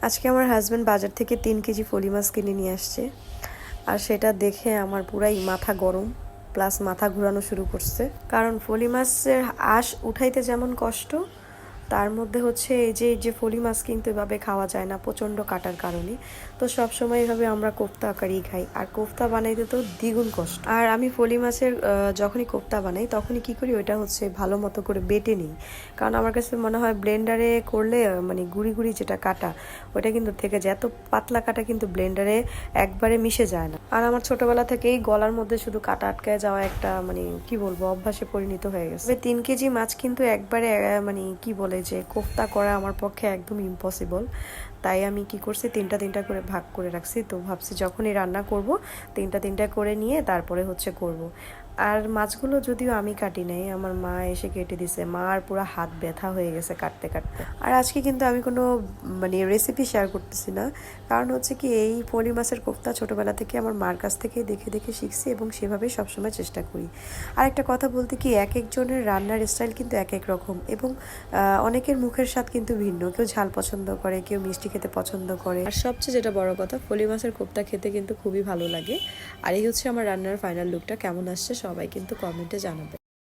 আজকে আমার হাজব্যান্ড বাজার থেকে 3 কেজি ফলি মাছ কিনে নিয়ে আসছে। আর সেটা দেখে আমার পুরাই মাথা গরম, প্লাস মাথা ঘোরানো শুরু করছে। কারণ ফলি মাছের আঁশ উঠাইতে যেমন কষ্ট, তার মধ্যে হচ্ছে এই যে ফলি মাছ কিন্তু এভাবে খাওয়া যায় না প্রচণ্ড কাটার কারণে। তো সবসময় এভাবে আমরা কোফতা আকারেই খাই, আর কোফতা বানাইতে তো দ্বিগুণ কষ্ট। আর আমি ফলি মাছের যখনই কোফতা বানাই তখনই কি করি, ওইটা হচ্ছে ভালো মতো করে বেটে নিই। কারণ আমার কাছে মনে হয় ব্লেন্ডারে করলে মানে গুঁড়ি গুঁড়ি যেটা কাটা ওইটা কিন্তু থেকে যায়, এত পাতলা কাটা কিন্তু ব্লেন্ডারে একবারে মিশে যায় না। আর আমার ছোটবেলা থেকেই গলার মধ্যে শুধু কাটা আটকায় যাওয়া একটা মানে কি বলবো অভ্যাসে পরিণত হয়ে গেছে। 3 কেজি মাছ কিন্তু একবারে মানে কি বলে যে কোফতা করা আমার পক্ষে একদম ইম্পসিবল। তাই আমি কি করছি, তিনটা তিনটা করে ভাগ করে রাখছি। তো ভাবছি যখনই রান্না করব তিনটা তিনটা করে নিয়ে তারপরে হচ্ছে করব। আর মাছগুলো যদিও আমি কাটি নাই, আমার মা এসে কেটে দিছে। মার পুরো হাত ব্যথা হয়ে গেছে কাটতে কাটতে। আর আজকে কিন্তু আমি কোনো মানে রেসিপি শেয়ার করতেছি না, কারণ হচ্ছে কি এই ফলি মাছের কোফতা ছোটোবেলা থেকে আমার মার কাছ থেকে দেখে দেখে শিখছি এবং সেভাবেই সবসময় চেষ্টা করি। আর একটা কথা বলতে কি, এক একজনের রান্নার স্টাইল কিন্তু এক এক রকম, এবং অনেকের মুখের স্বাদ কিন্তু ভিন্ন। কেউ ঝাল পছন্দ করে, কেউ মিষ্টি খেতে পছন্দ করে। আর সবচেয়ে যেটা বড় কথা, ফলি মাছের কোফতা খেতে কিন্তু খুবই ভালো লাগে। আর এই হচ্ছে আমার রান্নার ফাইনাল লুকটা। কেমন আসছে সবাই কিন্তু কমেন্টে জানাবে।